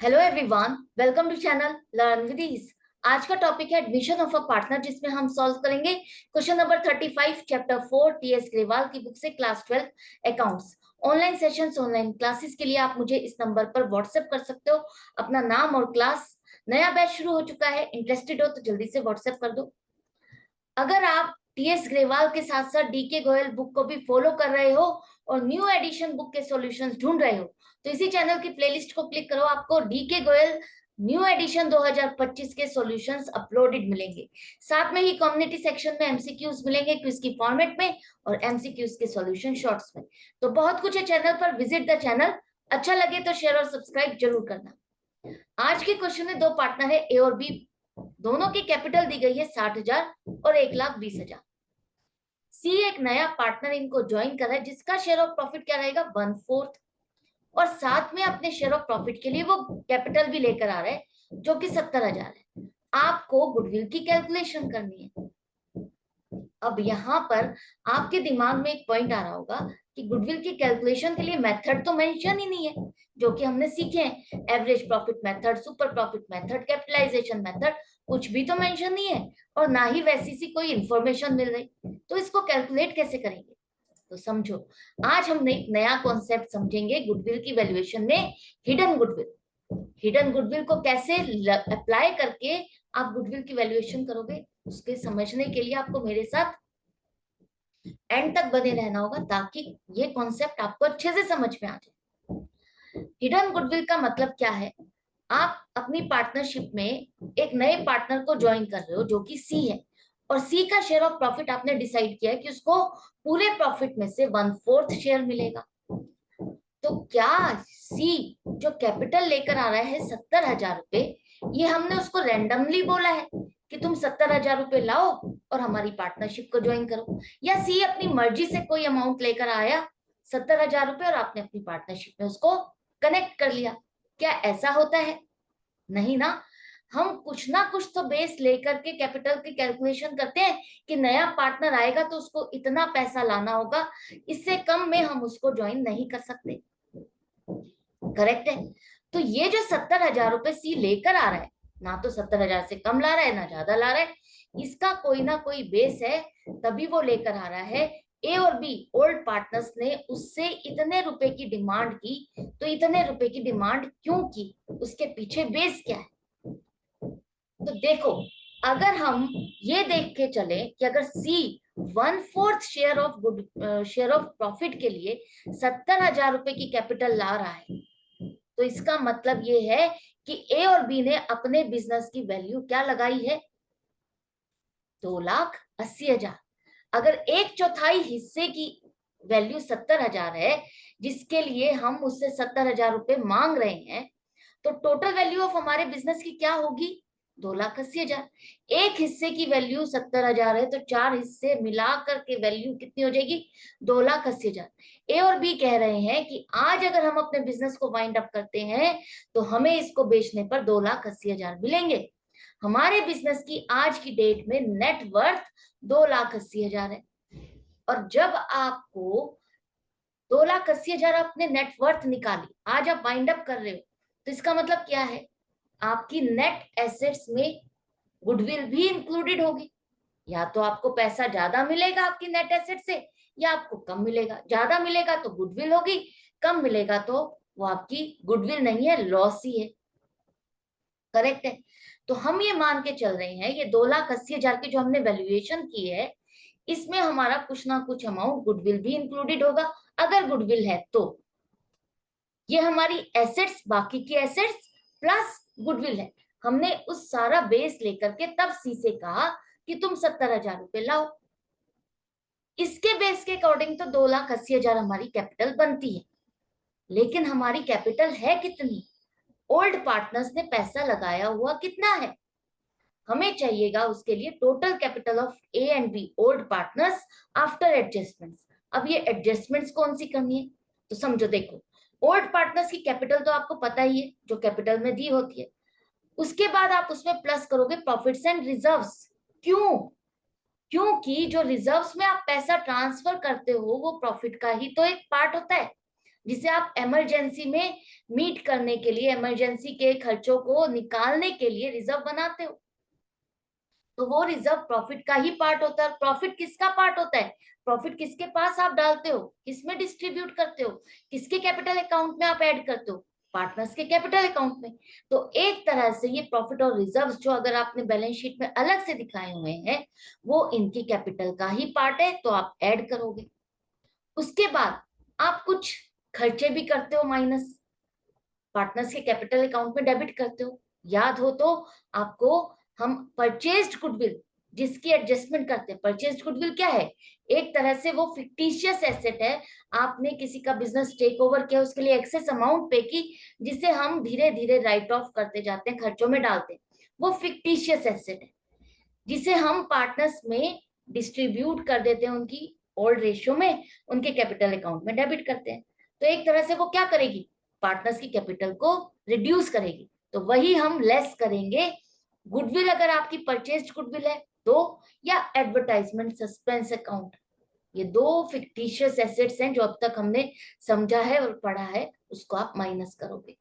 Hello everyone, welcome to channel learn with ease. आज का topic है एडमिशन ऑफ अ पार्टनर, जिसमें हम सॉल्व करेंगे question number 35 chapter 4 TS Grewal की बुक से class 12 accounts. Online sessions, online classes के लिए आप मुझे इस नंबर पर व्हाट्सएप कर सकते हो अपना नाम और क्लास। नया बैच शुरू हो चुका है, इंटरेस्टेड हो तो जल्दी से व्हाट्सएप कर दो। अगर आप टीएस ग्रेवाल के साथ साथ डीके गोयल बुक को भी फॉलो कर रहे हो और न्यू एडिशन बुक के सॉल्यूशंस ढूंढ रहे हो तो इसी चैनल की प्लेलिस्ट को क्लिक करो, आपको डीके गोयल न्यू एडिशन 2025 के सॉल्यूशंस अपलोडेड मिलेंगे। साथ में ही कम्युनिटी सेक्शन में एमसीक्यूज मिलेंगे क्विज की फॉर्मेट में और एमसीक्यूज के सॉल्यूशन शॉर्ट्स में। तो बहुत कुछ है चैनल पर, विजिट द चैनल। अच्छा लगे तो शेयर और सब्सक्राइब जरूर करना। आज के क्वेश्चन में दो पार्टनर है, ए और बी। दोनों की कैपिटल दी गई है 60,000 और 1,20,000। सी एक नया पार्टनर इनको ज्वाइन कर रहा है, जिसका शेयर ऑफ प्रॉफिट क्या रहेगा, 1/4। और साथ में अपने शेयर ऑफ प्रॉफिट के लिए वो कैपिटल भी लेकर आ रहा है, जो कि 70,000 है। आपको गुडविल की कैलकुलेशन करनी है। अब यहाँ पर आपके दिमाग में एक पॉइंट आ रहा होगा कि गुडविल की कैलकुलेशन के लिए मेथड तो मेंशन ही नहीं है, जो कि हमने सीखे हैं। Average profit method, super profit method, capitalization method, कुछ भी तो मेंशन नहीं है और ना ही वैसी सी कोई इंफॉर्मेशन मिल रही। तो इसको कैलकुलेट कैसे करेंगे? तो समझो, आज हम एक नया कॉन्सेप्ट समझेंगे गुडविल की वैल्यूएशन में, हिडन गुडविल। हिडन गुडविल को कैसे अप्लाई करके आप गुडविल की वैल्यूएशन करोगे, उसके समझने के लिए आपको मेरे साथ एंड तक बने रहना होगा, ताकि ये कॉन्सेप्ट आपको अच्छे से समझ में आ जाए। हिडन गुडविल का मतलब क्या है? आप अपनी पार्टनरशिप में एक नए पार्टनर को ज्वाइन कर रहे हो, जो कि सी है, और सी का शेयर ऑफ प्रॉफिट आपने डिसाइड किया है कि उसको पूरे प्रॉफिट में से 1/4 शेयर मिलेगा। तो क्या सी जो कैपिटल लेकर आ रहा है 70,000 रुपए, ये हमने उसको रैंडमली बोला है कि तुम 70,000 रुपए लाओ और हमारी पार्टनरशिप को ज्वाइन करो, या सी अपनी मर्जी से कोई अमाउंट लेकर आया 70,000 रुपए और आपने अपनी पार्टनरशिप में उसको कनेक्ट कर लिया? क्या ऐसा होता है? नहीं ना। हम कुछ ना कुछ तो बेस लेकर के कैपिटल की कैलकुलेशन करते हैं कि नया पार्टनर आएगा तो उसको इतना पैसा लाना होगा, इससे कम में हम उसको ज्वाइन नहीं कर सकते। करेक्ट है? तो ये जो 70,000 रुपए सी लेकर आ रहा है, ना तो 70,000 से कम ला रहा है ना ज्यादा ला रहा है, इसका कोई ना कोई बेस है, तभी वो लेकर आ रहा है। ए और बी ओल्ड पार्टनर्स ने उससे इतने रुपए की डिमांड की, तो इतने रुपए की डिमांड क्यों की, उसके पीछे बेस क्या है? तो देखो, अगर हम ये देख के चले कि अगर सी 1/4 शेयर ऑफ प्रॉफिट के लिए 70,000 रुपए की कैपिटल ला रहा है, तो इसका मतलब ये है कि ए और बी ने अपने बिजनेस की वैल्यू क्या लगाई है, 2,80,000। अगर 1/4 हिस्से की वैल्यू 70,000 है, जिसके लिए हम उससे 70,000 रुपए मांग रहे हैं, तो टोटल वैल्यू ऑफ हमारे बिजनेस की क्या होगी, 2,80,000। एक हिस्से की वैल्यू 70,000 है, तो 4 हिस्से मिलाकर के वैल्यू कितनी हो जाएगी, 2,80,000। ए और बी कह रहे हैं कि आज अगर हम अपने बिजनेस को वाइंड अप करते हैं तो हमें इसको बेचने पर 2,80,000 मिलेंगे। हमारे बिजनेस की आज की डेट में नेट वर्थ 2,80,000 है। और जब आपको 2,80,000 आपने नेट वर्थ निकाली, आज आप वाइंड अप कर रहे हो, तो इसका मतलब क्या है, आपकी नेट एसेट्स में गुडविल भी इंक्लूडेड होगी। या तो आपको पैसा ज्यादा मिलेगा आपकी नेट एसेट से, या आपको कम मिलेगा। ज्यादा मिलेगा तो गुडविल होगी, कम मिलेगा तो वो आपकी गुडविल नहीं है, लॉस ही है। करेक्ट है? तो हम ये मान के चल रहे हैं, ये 2,80,000 की जो हमने वैल्यूएशन की है, इसमें हमारा कुछ ना कुछ अमाउंट गुडविल भी इंक्लूडेड होगा। अगर गुडविल है तो ये हमारी एसेट्स, बाकी की एसेट्स प्लस गुडविल है। हमने उस सारा बेस लेकर के तब सी से कहा कि तुम 70,000 रुपए लाओ। इसके बेस के अकॉर्डिंग तो 2,80,000 हमारी कैपिटल बनती है। लेकिन हमारी कैपिटल है कितनी, ओल्ड पार्टनर्स ने पैसा लगाया हुआ कितना है, हमें चाहिएगा उसके लिए total capital of A and B old partners after adjustments. अब ये एडजस्टमेंट्स कौन सी करनी है? तो समझो, देखो, ओल्ड पार्टनर्स की कैपिटल तो आपको पता ही है, जो कैपिटल में दी होती है। उसके बाद आप उसमें प्लस करोगे प्रॉफिट्स एंड रिजर्व्स। क्यों? क्योंकि जो रिजर्व्स में आप पैसा ट्रांसफर करते हो वो प्रॉफिट का ही तो एक पार्ट होता है। जिसे आप इमरजेंसी में मीट करने के लिए, इमरजेंसी के खर्चों को निकालने के लिए रिजर्व बनाते हो, तो वो रिजर्व प्रॉफिट का ही पार्ट होता है। प्रॉफिट किसका पार्ट होता है? प्रॉफिट किसके पास आप डालते हो, किसमें डिस्ट्रीब्यूट करते हो, किसके कैपिटल अकाउंट में आप ऐड करते हो? पार्टनर्स के कैपिटल अकाउंट में। तो एक तरह से ये प्रॉफिट और रिजर्व जो अगर आपने बैलेंस शीट में अलग से दिखाए हुए हैं, वो इनकी कैपिटल का ही पार्ट है, तो आप ऐड करोगे। उसके बाद आप कुछ खर्चे भी करते हो माइनस, पार्टनर्स के कैपिटल अकाउंट में डेबिट करते हो। याद हो तो आपको हम परचेज्ड गुडविल जिसकी एडजस्टमेंट करते हैं। परचेज्ड गुडविल क्या है? एक तरह से वो फिक्टिशियस एसेट है। आपने किसी का बिजनेस टेक ओवर किया, उसके लिए एक्सेस अमाउंट पे की, जिसे हम धीरे धीरे राइट ऑफ करते जाते हैं, खर्चों में डालते हैं। वो फिक्टिशियस एसेट है जिसे हम पार्टनर्स में डिस्ट्रीब्यूट कर देते हैं, उनकी ओल्ड रेशियो में उनके कैपिटल अकाउंट में डेबिट करते हैं। तो एक तरह से वो क्या करेगी? पार्टनर्स की कैपिटल को रिड्यूस करेगी। तो वही हम लेस करेंगे। गुडविल अगर आपकी परचेज्ड गुडविल है तो, या एडवर्टाइजमेंट सस्पेंस अकाउंट, ये दो फिक्टिशियस एसेट्स हैं जो अब तक हमने समझा है और पढ़ा है, उसको आप माइनस करोगे।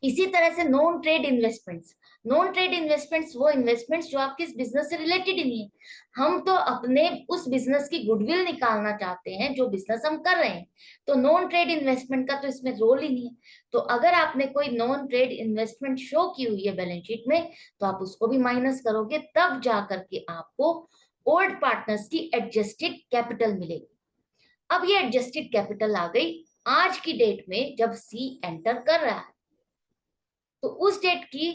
इसी तरह से non trade investments. Non trade investments वो इन्वेस्टमेंट्स जो आपके बिजनेस से रिलेटेड ही नहीं है। हम तो अपने उस बिजनेस की गुडविल निकालना चाहते हैं जो बिजनेस हम कर रहे हैं, तो नॉन ट्रेड इन्वेस्टमेंट का तो इसमें रोल ही नहीं है। तो अगर आपने कोई नॉन ट्रेड इन्वेस्टमेंट शो की हुई है बैलेंस शीट में, तो आप उसको भी माइनस करोगे, तब जा करके आपको ओल्ड पार्टनर्स की एडजस्टेड कैपिटल मिलेगी। अब ये एडजस्टेड कैपिटल आ गई आज की डेट में जब सी एंटर कर रहा है, तो उस डेट की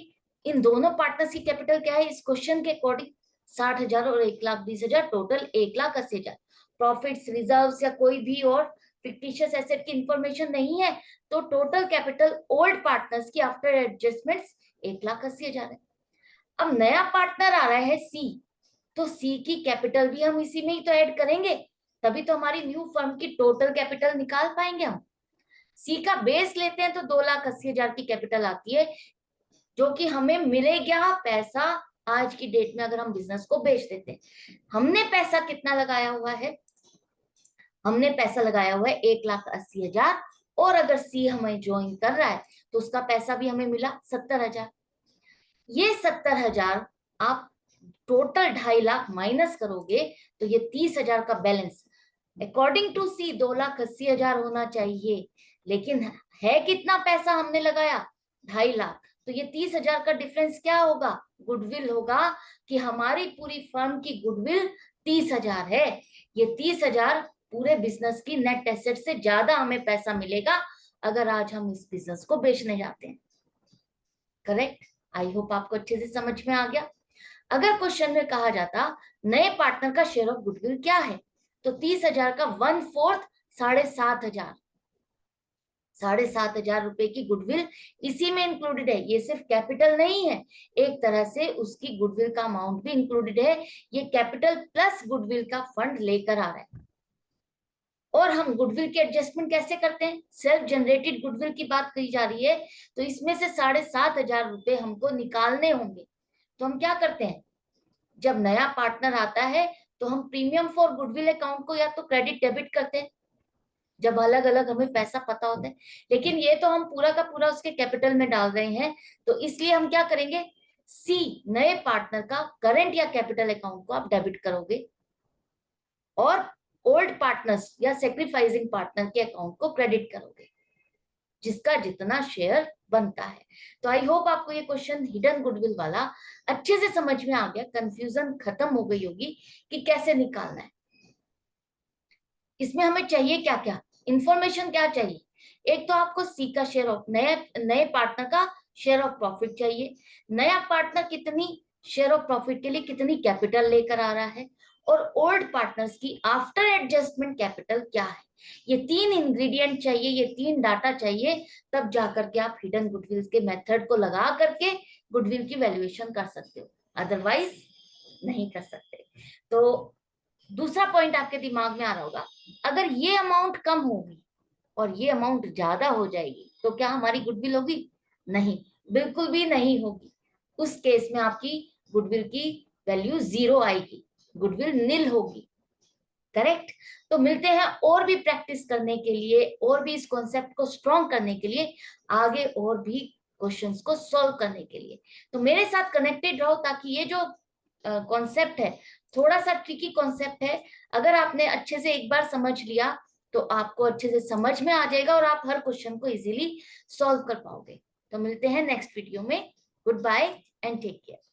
इन दोनों पार्टनर्स की कैपिटल क्या है इस क्वेश्चन के अकॉर्डिंग? 60,000 और 1,20,000, टोटल 1,80,000। प्रॉफिट्स, रिजर्व्स या कोई भी और फिक्टिशियस एसेट की इंफॉर्मेशन नहीं है, तो टोटल कैपिटल ओल्ड पार्टनर्स की आफ्टर एडजस्टमेंट्स 1,80,000 है। अब नया पार्टनर आ रहा है सी, तो सी की कैपिटल भी हम इसी में ही तो ऐड करेंगे, तभी तो हमारी न्यू फर्म की टोटल कैपिटल निकाल पाएंगे हम। सी का बेस लेते हैं तो 2,80,000 की कैपिटल आती है, जो कि हमें मिलेगा पैसा आज की डेट में अगर हम बिजनेस को बेच देते हैं। हमने पैसा कितना लगाया हुआ है? हमने पैसा लगाया हुआ है 1,80,000, और अगर सी हमें ज्वाइन कर रहा है तो उसका पैसा भी हमें मिला 70,000। ये 70,000 आप टोटल 2.5 लाख माइनस करोगे तो ये 30,000 का बैलेंस अकॉर्डिंग टू सी 2,80,000 होना चाहिए। लेकिन है कितना पैसा हमने लगाया? 2.5 लाख। तो ये 30,000 का डिफरेंस क्या होगा? गुडविल होगा, कि हमारी पूरी फर्म की गुडविल 30,000 है। ये 30,000 पूरे बिजनेस की नेट एसेट से ज्यादा हमें पैसा मिलेगा अगर आज हम इस बिजनेस को बेचने जाते हैं। करेक्ट? आई होप आपको अच्छे से समझ में आ गया। अगर क्वेश्चन में कहा जाता नए पार्टनर का शेयर ऑफ गुडविल क्या है, तो 30,000 का 1/4 7,500, 7,500 रुपए की गुडविल इसी में इंक्लूडेड है। ये सिर्फ कैपिटल नहीं है, एक तरह से उसकी गुडविल का अमाउंट भी इंक्लूडेड है। ये कैपिटल प्लस गुडविल का फंड लेकर आ रहा है। और हम गुडविल की एडजस्टमेंट कैसे करते हैं? सेल्फ जनरेटेड गुडविल की बात कही जा रही है, तो इसमें से 7,500 रुपए हमको निकालने होंगे। तो हम क्या करते हैं, जब नया पार्टनर आता है तो हम प्रीमियम फॉर गुडविल अकाउंट को या तो क्रेडिट डेबिट करते हैं, जब अलग अलग हमें पैसा पता होता है। लेकिन ये तो हम पूरा का पूरा उसके कैपिटल में डाल रहे हैं, तो इसलिए हम क्या करेंगे, सी नए पार्टनर का करंट या कैपिटल अकाउंट को आप डेबिट करोगे, और ओल्ड पार्टनर्स या सेक्रीफाइसिंग पार्टनर के अकाउंट को क्रेडिट करोगे, जिसका जितना शेयर बनता है। तो आई होप आपको ये क्वेश्चन हिडन गुडविल वाला अच्छे से समझ में आ गया, कंफ्यूजन खत्म हो गई होगी कि कैसे निकालना है। इसमें हमें चाहिए क्या क्या इंफॉर्मेशन, क्या चाहिए? एक तो आपको सी का शेयर ऑफ, नए पार्टनर का शेयर ऑफ प्रॉफिट चाहिए। नया पार्टनर कितनी शेयर ऑफ प्रॉफिट के लिए कितनी कैपिटल लेकर आ रहा है, और ओल्ड पार्टनर्स की आफ्टर एडजस्टमेंट कैपिटल क्या है। ये 3 इंग्रेडिएंट चाहिए, ये 3 डाटा चाहिए, तब जाकर के आप हिडन गुडविल के मेथड को लगा करके गुडविल की वैल्यूएशन कर सकते हो, अदरवाइज नहीं कर सकते। तो दूसरा पॉइंट आपके दिमाग में आ रहा होगा, अगर ये अमाउंट कम होगी और ये अमाउंट ज्यादा हो जाएगी तो क्या हमारी गुडविल होगी? नहीं, बिल्कुल भी नहीं होगी। उस केस में आपकी गुडविल की वैल्यू 0 आएगी, गुडविल निल होगी। करेक्ट। तो मिलते हैं और भी प्रैक्टिस करने के लिए, और भी इस कॉन्सेप्ट को स्ट्रॉन्ग करने के लिए, आगे और भी क्वेश्चंस को सॉल्व करने के लिए। तो मेरे साथ कनेक्टेड रहो, ताकि ये जो कॉन्सेप्ट है थोड़ा सा ट्रिकी कॉन्सेप्ट है, अगर आपने अच्छे से एक बार समझ लिया तो आपको अच्छे से समझ में आ जाएगा और आप हर क्वेश्चन को इजीली सॉल्व कर पाओगे। तो मिलते हैं नेक्स्ट वीडियो में। Goodbye and take care.